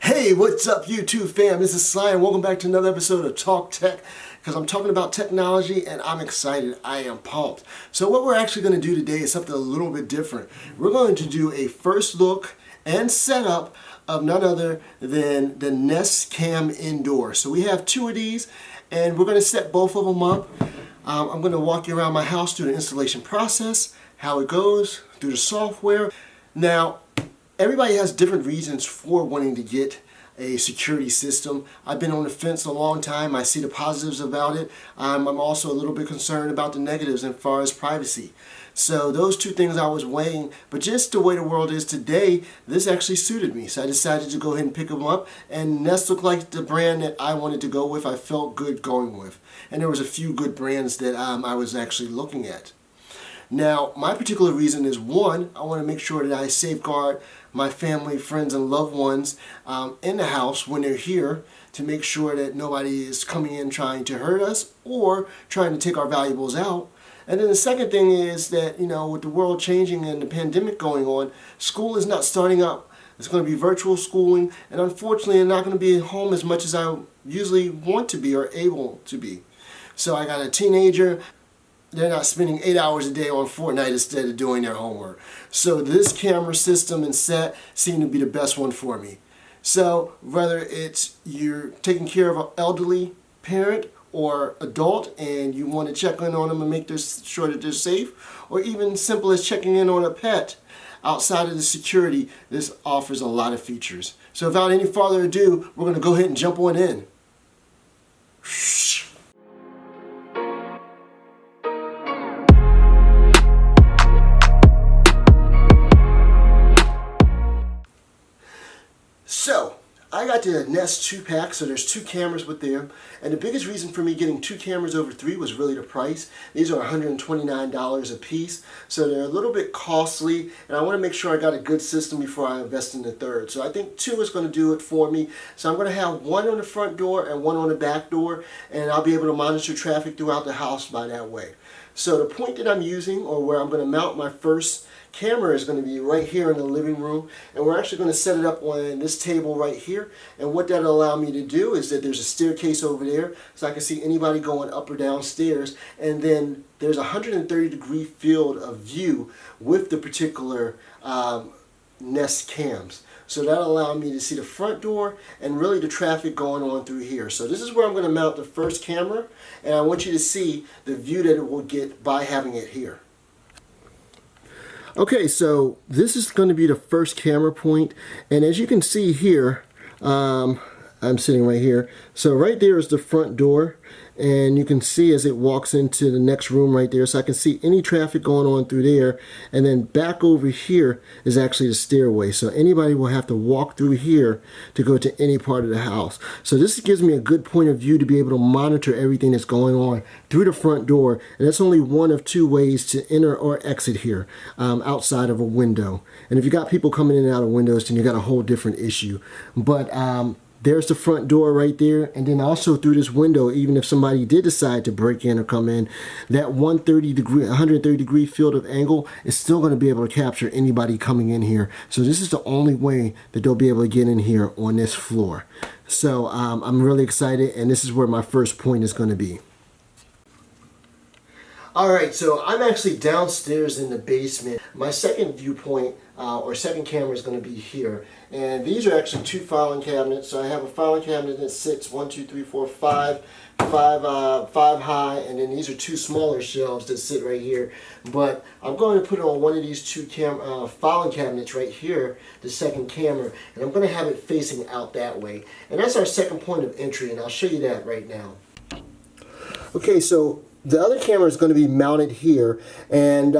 Hey, what's up YouTube fam? This is Sly and welcome back to another episode of Talk Tech, because I'm talking about technology and I'm excited. I am pumped. So what we're actually going to do today is something a little bit different. We're going to do a first look and setup of none other than the Nest Cam Indoor. So we have two of these and we're going to set both of them up. I'm going to walk you around my house through the installation process, how it goes, through the software. Now, everybody has different reasons for wanting to get a security system. I've been on the fence a long time. I see the positives about it. I'm also a little bit concerned about the negatives as far as privacy. So those two things I was weighing, but just the way the world is today, this actually suited me. So I decided to go ahead and pick them up, and Nest looked like the brand that I wanted to go with. I felt good going with. And there was a few good brands that I was actually looking at. Now, my particular reason is, one, I want to make sure that I safeguard my family, friends, and loved ones in the house when they're here, to make sure that nobody is coming in trying to hurt us or trying to take our valuables out. And then the second thing is that, with the world changing and the pandemic going on, school is not starting up. It's going to be virtual schooling, and unfortunately I'm not going to be at home as much as I usually want to be or able to be. So I got a teenager. They're not spending 8 hours a day on Fortnite instead of doing their homework. So this camera system and set seem to be the best one for me. So whether it's you're taking care of an elderly parent or adult and you want to check in on them and make sure that they're safe, or even simple as checking in on a pet, outside of the security, this offers a lot of features. So without any further ado, we're going to go ahead and jump on in. So, I got the Nest 2-pack, so there's two cameras with them. And the biggest reason for me getting two cameras over three was really the price. These are $129 a piece, so they're a little bit costly. And I want to make sure I got a good system before I invest in the third. So I think two is going to do it for me. So I'm going to have one on the front door and one on the back door. And I'll be able to monitor traffic throughout the house by that way. So the point that I'm using, or where I'm going to mount my first camera, is going to be right here in the living room, and we're actually going to set it up on this table right here. And what that'll allow me to do is that there's a staircase over there, so I can see anybody going up or down stairs, and then there's a 130-degree field of view with the particular Nest cams. So that'll allow me to see the front door and really the traffic going on through here. So this is where I'm going to mount the first camera, and I want you to see the view that it will get by having it here. Okay, so this is going to be the first camera point, and as you can see here, I'm sitting right here. So right there is the front door, and you can see as it walks into the next room right there, so I can see any traffic going on through there. And then back over here is actually the stairway, so anybody will have to walk through here to go to any part of the house. So this gives me a good point of view to be able to monitor everything that's going on through the front door, and that's only one of two ways to enter or exit here, outside of a window. And if you got people coming in and out of windows, then you got a whole different issue. But there's the front door right there, and then also through this window, even if somebody did decide to break in or come in, that 130-degree field of angle is still going to be able to capture anybody coming in here. So this is the only way that they'll be able to get in here on this floor. So I'm really excited, and this is where my first point is going to be. Alright, so I'm actually downstairs in the basement. My second viewpoint, or second camera, is going to be here. And these are actually two filing cabinets. So I have a filing cabinet that sits 1, 2, 3, 4, 5 high, and then these are two smaller shelves that sit right here. But I'm going to put it on one of these two filing cabinets right here, the second camera, and I'm going to have it facing out that way. And that's our second point of entry, and I'll show you that right now. Okay, so the other camera is going to be mounted here, and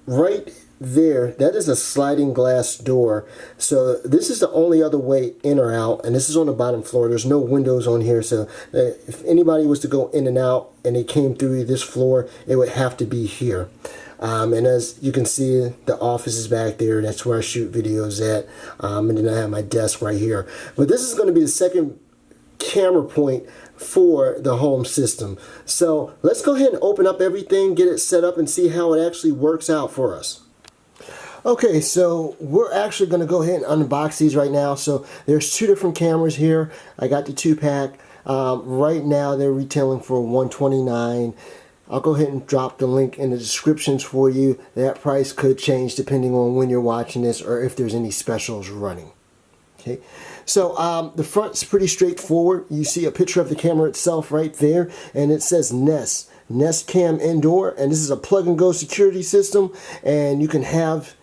right there, that is a sliding glass door. So this is the only other way in or out, and this is on the bottom floor. There's no windows on here, so if anybody was to go in and out and they came through this floor, it would have to be here. And as you can see, the office is back there. That's where I shoot videos at, and then I have my desk right here. But this is going to be the second camera point for the home system. So let's go ahead and open up everything, get it set up, and see how it actually works out for us. Okay, so we're actually going to go ahead and unbox these right now. So there's two different cameras here. I got the 2-pack. Right now they're retailing for $129. I'll go ahead and drop the link in the descriptions for you. That price could change depending on when you're watching this or if there's any specials running. Okay, so the front's pretty straightforward. You see a picture of the camera itself right there, and it says Nest Cam Indoor, and this is a plug-and-go security system, and you can have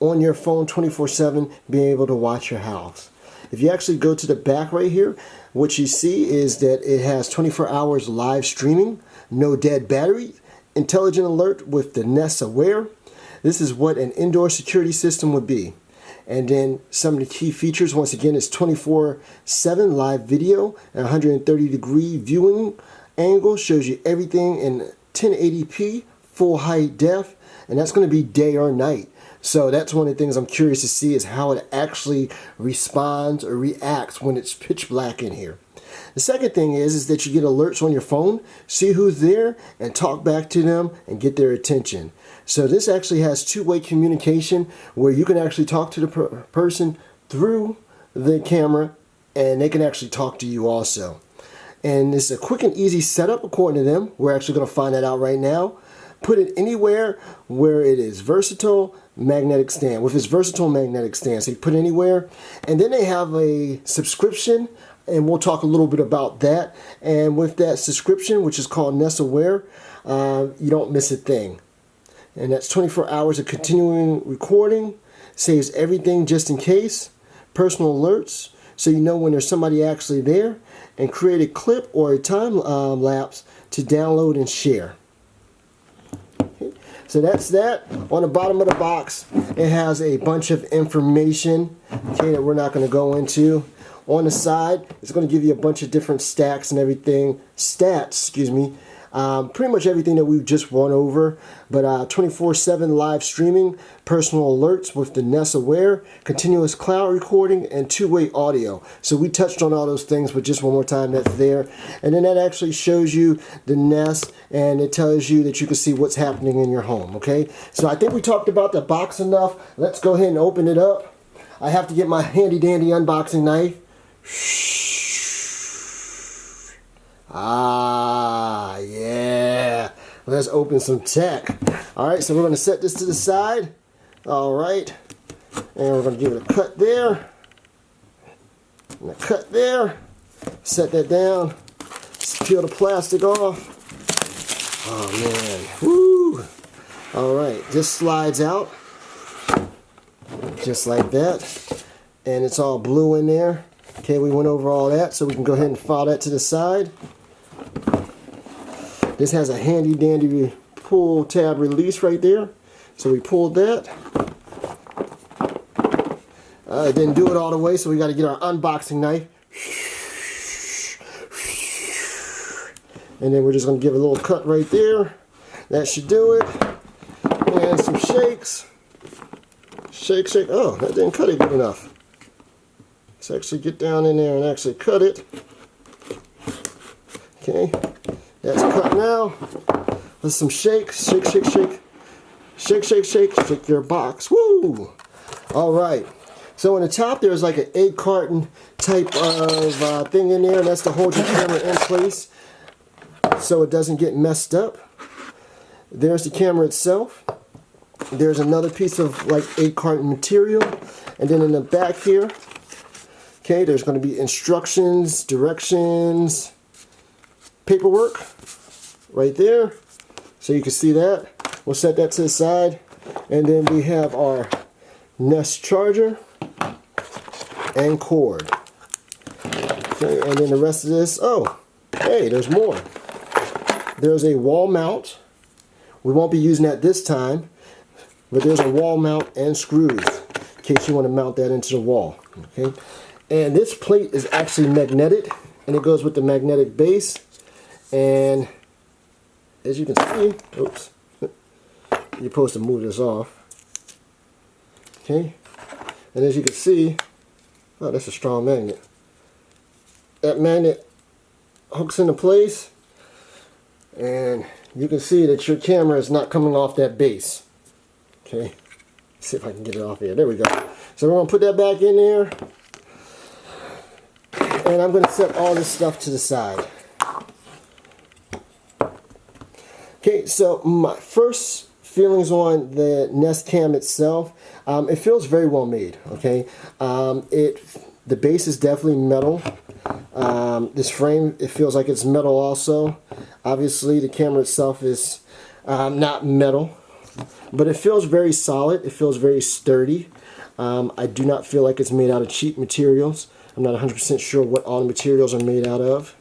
on your phone 24/7 being able to watch your house. If you actually go to the back right here, what you see is that it has 24 hours live streaming, no dead battery, intelligent alert with the Nest Aware. This is what an indoor security system would be. And then some of the key features, once again, is 24/7 live video, 130-degree viewing angle, shows you everything in 1080p, full height def, and that's going to be day or night. So that's one of the things I'm curious to see is how it actually responds or reacts when it's pitch black in here. The second thing is that you get alerts on your phone, see who's there, and talk back to them and get their attention. So this actually has two-way communication where you can actually talk to the person through the camera and they can actually talk to you also. And it's a quick and easy setup according to them. We're actually going to find that out right now. Put it anywhere where it is versatile magnetic stand. With this versatile magnetic stand, so you put it anywhere. And then they have a subscription, and we'll talk a little bit about that. And with that subscription, which is called Nest Aware, you don't miss a thing. And that's 24 hours of continuing recording, saves everything just in case, personal alerts, so you know when there's somebody actually there, and create a clip or a time lapse to download and share. Okay. So that's that. On the bottom of the box, it has a bunch of information, okay, that we're not going to go into. On the side, it's going to give you a bunch of different stats and everything, excuse me. Pretty much everything that we've just run over, but 24/7 live streaming, personal alerts with the Nest Aware, continuous cloud recording, and two-way audio. So we touched on all those things, but just one more time, that's there. And then that actually shows you the Nest, and it tells you that you can see what's happening in your home, okay? So I think we talked about the box enough. Let's go ahead and open it up. I have to get my handy-dandy unboxing knife. Ah, yeah. Let's open some tech. All right, so we're going to set this to the side. All right. And we're going to give it a cut there. And a cut there. Set that down. Just peel the plastic off. Oh, man. Woo. All right. This slides out. Just like that. And it's all blue in there. Okay, we went over all that, so we can go ahead and file that to the side. This has a handy dandy pull tab release right there. So we pulled that. It didn't do it all the way, so we got to get our unboxing knife. And then we're just going to give it a little cut right there. That should do it. And some shakes. Shake, shake. Oh, that didn't cut it good enough. Let's actually get down in there and actually cut it. Okay. That's cut now. Let's some shakes. Shake, shake, shake. Shake, shake, shake. Shake your box. Woo! All right. So on the top, there's like an egg carton type of thing in there. And that's to hold your camera in place so it doesn't get messed up. There's the camera itself. There's another piece of like egg carton material. And then in the back here, okay, there's going to be instructions, directions, paperwork right there, so you can see that. We'll set that to the side, and then we have our Nest charger and cord. Okay, and then the rest of this, oh, hey, there's more. There's a wall mount. We won't be using that this time, but there's a wall mount and screws in case you want to mount that into the wall. Okay, and this plate is actually magnetic, and it goes with the magnetic base. And as you can see, oops, you're supposed to move this off. Okay, and as you can see, oh, that's a strong magnet. That magnet hooks into place, and you can see that your camera is not coming off that base. Okay, see if I can get it off here. There we go. So we're going to put that back in there. And I'm going to set all this stuff to the side. Okay, so my first feelings on the Nest Cam itself, it feels very well made. Okay, the base is definitely metal. This frame, it feels like it's metal also. Obviously, the camera itself is not metal, but it feels very solid. It feels very sturdy. I do not feel like it's made out of cheap materials. I'm not 100% sure what all the materials are made out of.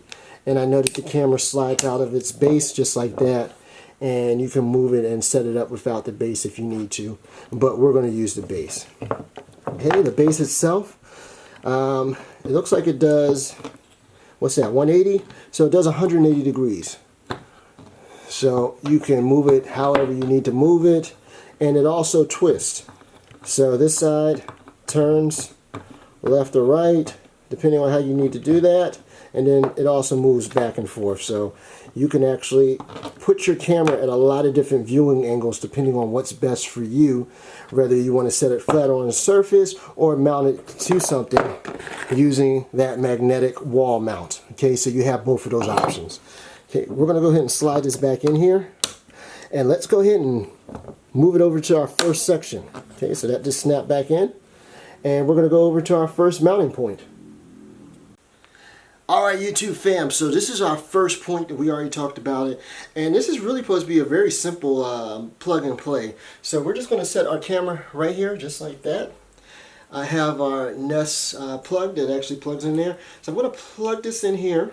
And I know that the camera slides out of its base just like that. And you can move it and set it up without the base if you need to. But we're going to use the base. Okay, the base itself, it looks like it does, what's that, 180? So it does 180 degrees. So you can move it however you need to move it. And it also twists. So this side turns left or right, depending on how you need to do that. And then it also moves back and forth. So you can actually put your camera at a lot of different viewing angles depending on what's best for you. Whether you want to set it flat on a surface or mount it to something using that magnetic wall mount. Okay, so you have both of those options. Okay, we're going to go ahead and slide this back in here. And let's go ahead and move it over to our first section. Okay, so that just snapped back in. And we're going to go over to our first mounting point. Alright YouTube fam, so this is our first point that we already talked about it. And this is really supposed to be a very simple plug and play. So we're just going to set our camera right here, just like that. I have our Nest plug that actually plugs in there. So I'm going to plug this in here.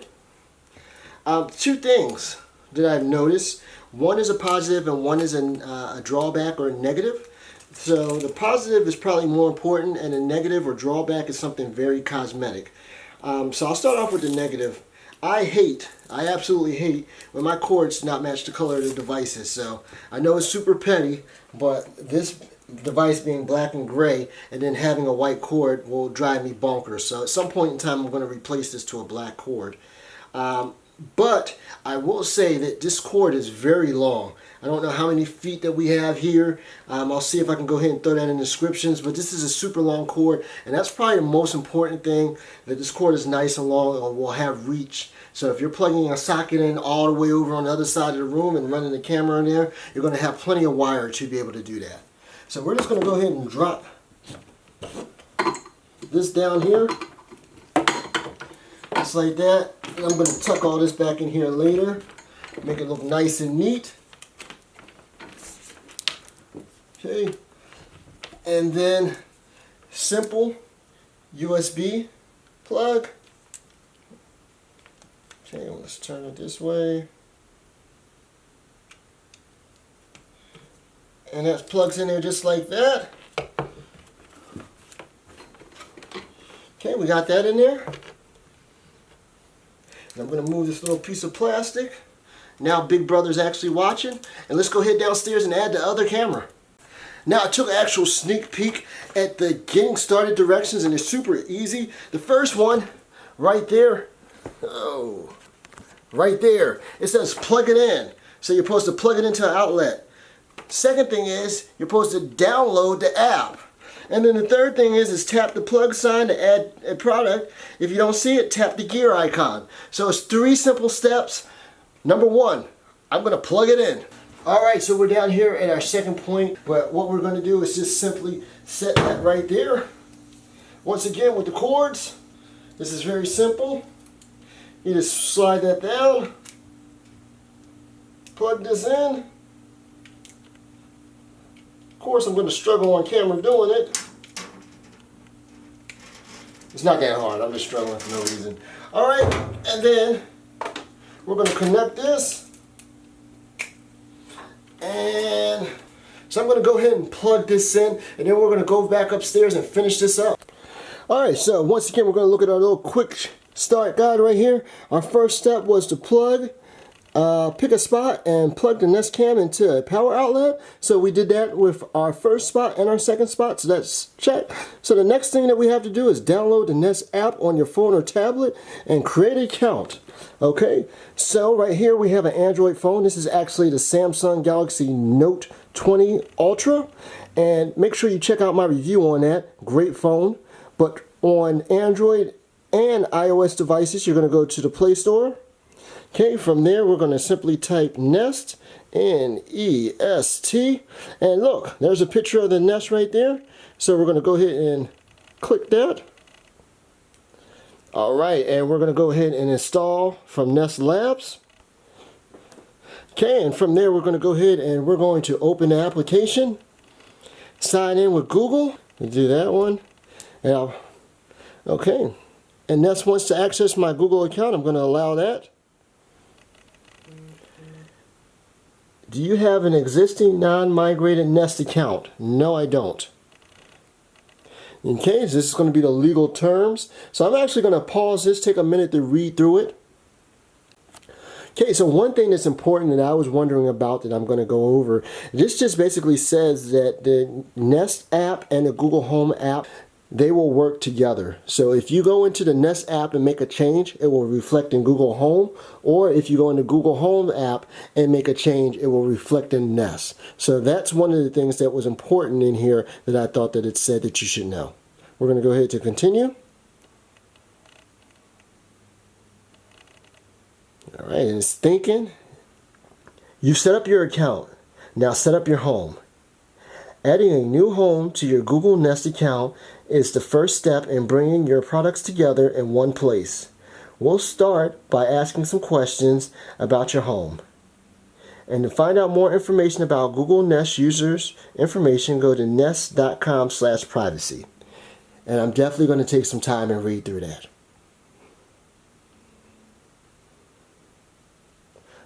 Two things that I've noticed. One is a positive and one is a drawback or a negative. So the positive is probably more important, and the negative or drawback is something very cosmetic. So I'll start off with the negative. I absolutely hate when my cords not match the color of the devices. So I know it's super petty, but this device being black and gray and then having a white cord will drive me bonkers. So at some point in time I'm going to replace this to a black cord. But I will say that this cord is very long. I don't know how many feet that we have here. I'll see if I can go ahead and throw that in the descriptions. But this is a super long cord, and that's probably the most important thing, that this cord is nice and long and will have reach. So if you're plugging a socket in all the way over on the other side of the room and running the camera in there, you're going to have plenty of wire to be able to do that. So we're just going to go ahead and drop this down here. Just like that. And I'm going to tuck all this back in here later. Make it look nice and neat. Okay. And then simple USB plug. Okay, let's turn it this way. And that plugs in there just like that. Okay, we got that in there. And I'm going to move this little piece of plastic. Now Big Brother's actually watching. And let's go head downstairs and add the other camera. Now I took an actual sneak peek at the getting started directions, and it's super easy. The first one, right there, right there, it says plug it in. So you're supposed to plug it into an outlet. Second thing is, you're supposed to download the app. And then the third thing is tap the plug sign to add a product. If you don't see it, tap the gear icon. So it's 3 simple steps. Number 1, I'm going to plug it in. Alright, so we're down here at our second point, but what we're going to do is just simply set that right there. Once again with the cords, this is very simple. You just slide that down, plug this in. Of course I'm going to struggle on camera doing it. It's not that hard, I'm just struggling for no reason. Alright, and then we're going to connect this. And so I'm going to go ahead and plug this in, and then we're going to go back upstairs and finish this up. Alright, so once again we're going to look at our little quick start guide right here. Our first step was to pick a spot and plug the Nest Cam into a power outlet. So we did that with our first spot and our second spot, so that's check. So the next thing that we have to do is download the Nest app on your phone or tablet and create an account. Okay, so right here we have an Android phone. This is actually the Samsung Galaxy Note 20 Ultra, and make sure you check out my review on that. Great phone. But on Android and iOS devices, you're going to go to the Play Store. Okay, from there we're going to simply type Nest, N-E-S-T, and look, there's a picture of the Nest right there. So we're going to go ahead and click that. Alright, and we're going to go ahead and install from Nest Labs. Okay, and from there we're going to go ahead and we're going to open the application, sign in with Google, do that one, and okay, and Nest wants to access my Google account. I'm going to allow that. Do you have an existing non-migrated Nest account? No, I don't. Okay, this is going to be the legal terms. So I'm actually going to pause this, take a minute to read through it. Okay, so one thing that's important that I was wondering about that I'm going to go over, this just basically says that the Nest app and the Google Home app, they will work together. So if you go into the Nest app and make a change, it will reflect in Google Home. Or if you go into Google Home app and make a change, it will reflect in Nest. So that's one of the things that was important in here that I thought that it said that you should know. We're going to go ahead to continue. Alright, and it's thinking. You've set up your account. Now set up your home. Adding a new home to your Google Nest account is the first step in bringing your products together in one place. We'll start by asking some questions about your home. And to find out more information about Google Nest users' information, go to nest.com/privacy. And I'm definitely going to take some time and read through that.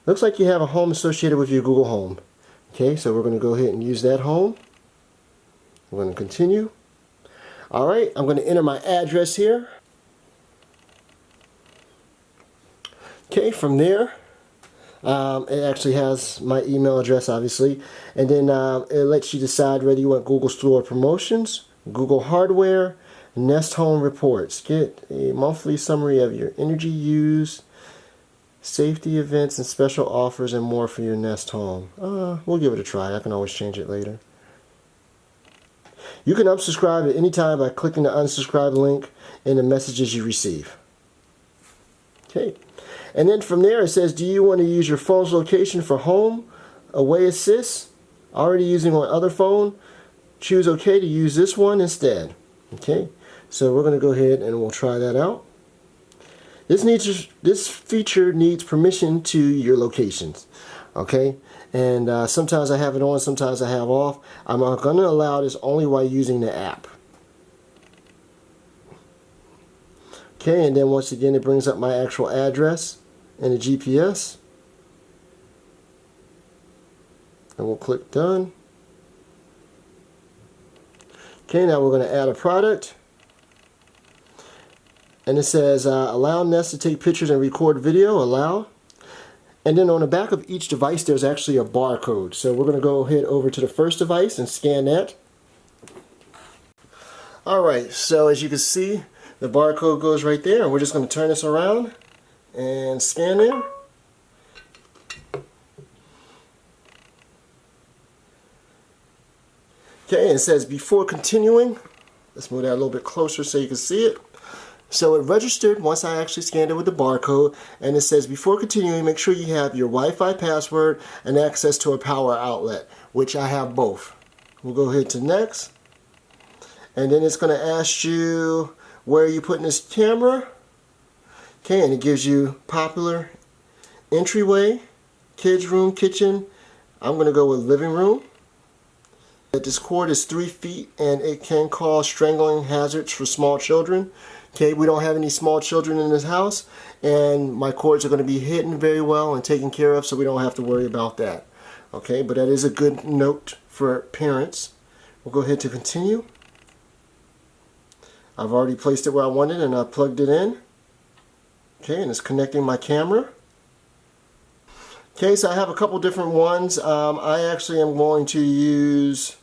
Looks like you have a home associated with your Google Home. Okay, so we're going to go ahead and use that home. We're going to continue. Alright, I'm going to enter my address here. Okay, from there, it actually has my email address, obviously. And then it lets you decide whether you want Google Store promotions, Google Hardware, Nest Home Reports. Get a monthly summary of your energy used, safety events and special offers and more for your Nest Home. We'll give it a try. I can always change it later. You can unsubscribe at any time by clicking the unsubscribe link in the messages you receive. Okay. And then from there it says, do you want to use your phone's location for home, away assist, already using on other phone? Choose OK to use this one instead. Okay. So we're going to go ahead and we'll try that out. This feature needs permission to your locations, okay? And sometimes I have it on, sometimes I have off. I'm going to allow this only while using the app. Okay, and then once again it brings up my actual address and the GPS. And we'll click done. Okay, now we're going to add a product. And it says allow Nest to take pictures and record video, allow. And then on the back of each device there's actually a barcode. So we're going to go ahead over to the first device and scan that. Alright, so as you can see, the barcode goes right there. And we're just going to turn this around and scan it. Okay, and it says before continuing, let's move that a little bit closer so you can see it. So it registered once I actually scanned it with the barcode, and it says before continuing, make sure you have your Wi-Fi password and access to a power outlet, which I have both. We'll go ahead to next, and then it's going to ask you where you putting this camera. Okay, and it gives you popular, entryway, kids room, kitchen. I'm going to go with living room. This cord is 3 feet and it can cause strangling hazards for small children. Okay, we don't have any small children in this house, and my cords are going to be hidden very well and taken care of, so we don't have to worry about that. Okay, but that is a good note for parents. We'll go ahead to continue. I've already placed it where I wanted and I plugged it in. Okay, and it's connecting my camera. Okay, so I have a couple different ones. I actually am going to use,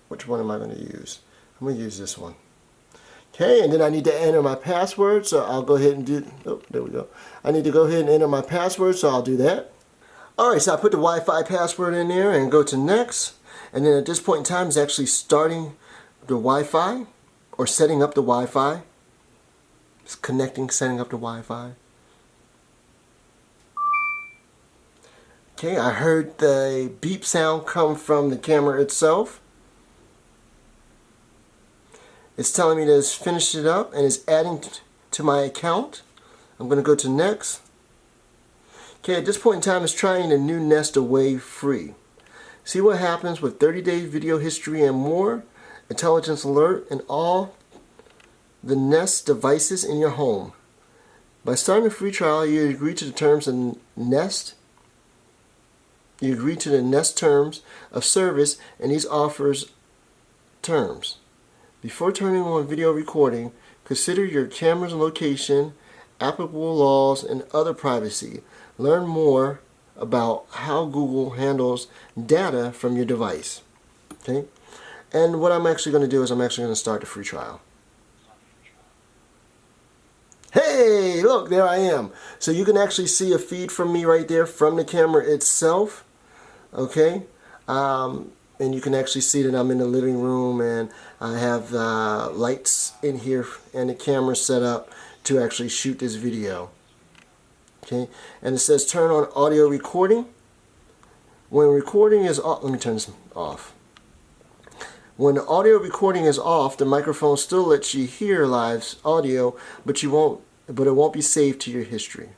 which one am I going to use? I'm going to use this one. Okay, and then I need to enter my password, so I'll go ahead and do, oh, there we go. I need to go ahead and enter my password, so I'll do that. Alright, so I put the Wi-Fi password in there and go to next. And then at this point in time, it's actually starting the Wi-Fi or setting up the Wi-Fi. It's connecting, setting up the Wi-Fi. Okay, I heard the beep sound come from the camera itself. It's telling me that it's finished it up and it's adding to my account. I'm going to go to next. Okay, at this point in time, it's trying the new Nest Away free. See what happens with 30-day video history and more, intelligence alert, and all the Nest devices in your home. By starting a free trial, you agree to the terms of Nest. You agree to the Nest terms of service and these offers terms. Before turning on video recording, consider your camera's location, applicable laws, and other privacy. Learn more about how Google handles data from your device. Okay? And what I'm actually going to do is I'm actually going to start the free trial. Hey, look, there I am. So you can actually see a feed from me right there from the camera itself. Okay? And you can actually see that I'm in the living room and I have lights in here and the camera set up to actually shoot this video. Okay, and it says turn on audio recording. When recording is off, let me turn this off. When the audio recording is off, the microphone still lets you hear live audio, but it won't be saved to your history.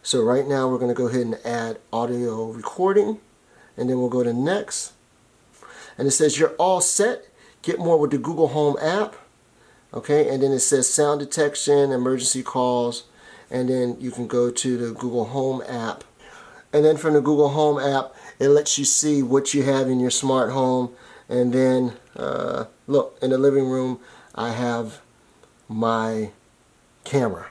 So right now we're going to go ahead and add audio recording, and then we'll go to next. And it says you're all set. Get more with the Google Home app. Okay, and then it says sound detection, emergency calls. And then you can go to the Google Home app. And then from the Google Home app, it lets you see what you have in your smart home. And then, look, in the living room, I have my camera.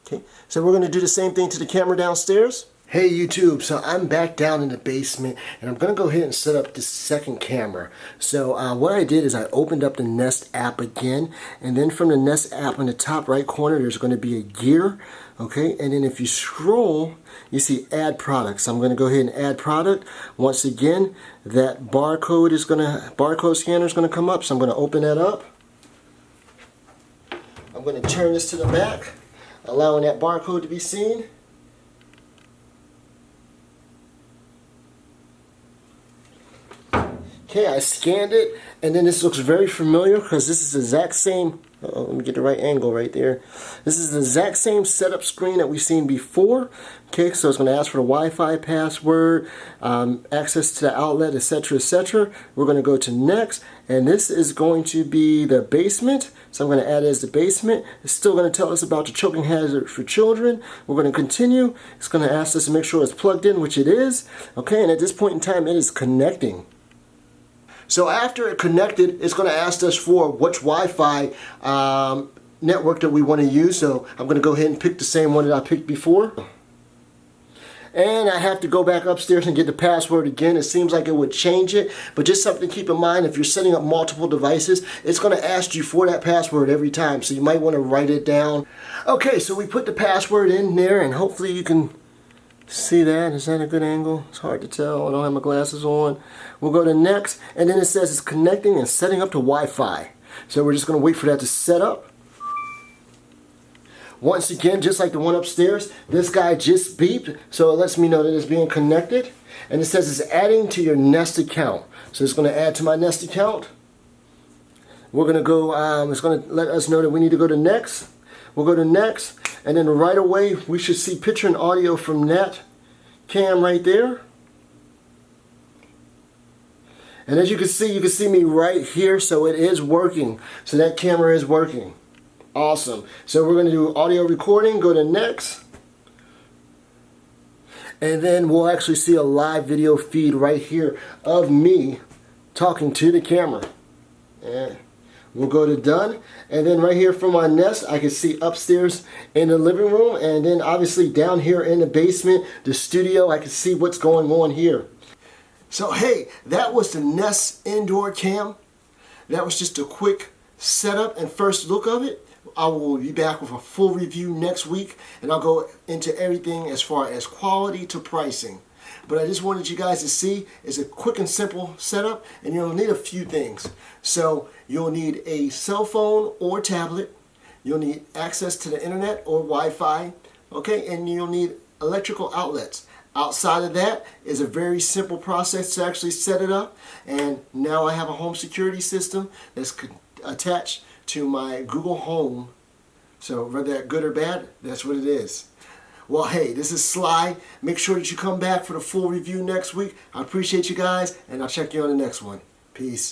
Okay, so we're going to do the same thing to the camera downstairs. Hey YouTube, so I'm back down in the basement and I'm going to go ahead and set up this second camera. So what I did is I opened up the Nest app again, and then from the Nest app in the top right corner there's going to be a gear, okay, and then if you scroll you see add product. So I'm going to go ahead and add product. Once again that barcode scanner is going to come up, so I'm going to open that up. I'm going to turn this to the back, allowing that barcode to be seen. Okay, I scanned it, and then this looks very familiar because this is the exact same, let me get the right angle right there. This is the exact same setup screen that we've seen before. Okay, so it's going to ask for the Wi-Fi password, access to the outlet, etc., etc. We're going to go to next, and this is going to be the basement. So I'm going to add it as the basement. It's still going to tell us about the choking hazard for children. We're going to continue. It's going to ask us to make sure it's plugged in, which it is. Okay, and at this point in time, it is connecting. So after it connected, it's going to ask us for which Wi-Fi network that we want to use. So I'm going to go ahead and pick the same one that I picked before. And I have to go back upstairs and get the password again. It seems like it would change it, but just something to keep in mind, if you're setting up multiple devices, it's going to ask you for that password every time. So you might want to write it down. Okay, so we put the password in there, and hopefully you can see that. Is that a good angle? It's hard to tell. I don't have my glasses on. We'll go to next, and then it says it's connecting and setting up to Wi-Fi. So we're just going to wait for that to set up. Once again, just like the one upstairs, this guy just beeped, so it lets me know that it's being connected. And it says it's adding to your Nest account. So it's going to add to my Nest account. We're going to go, it's going to let us know that we need to go to next. We'll go to next, and then right away we should see picture and audio from that cam right there. And as you can see me right here, so it is working. So that camera is working. Awesome. So we're going to do audio recording, go to next. And then we'll actually see a live video feed right here of me talking to the camera. And we'll go to done. And then right here from my Nest, I can see upstairs in the living room. And then obviously down here in the basement, the studio, I can see what's going on here. So hey, that was the Nest indoor cam. That was just a quick setup and first look of it. I will be back with a full review next week, and I'll go into everything as far as quality to pricing. But I just wanted you guys to see it's a quick and simple setup, and you'll need a few things. So you'll need a cell phone or tablet. You'll need access to the internet or Wi-Fi, okay, and you'll need electrical outlets. Outside of that is a very simple process to actually set it up, and now I have a home security system that's attached to my Google Home. So whether that's good or bad, that's what it is. Well, hey, this is Sly. Make sure that you come back for the full review next week. I appreciate you guys, and I'll check you on the next one. Peace.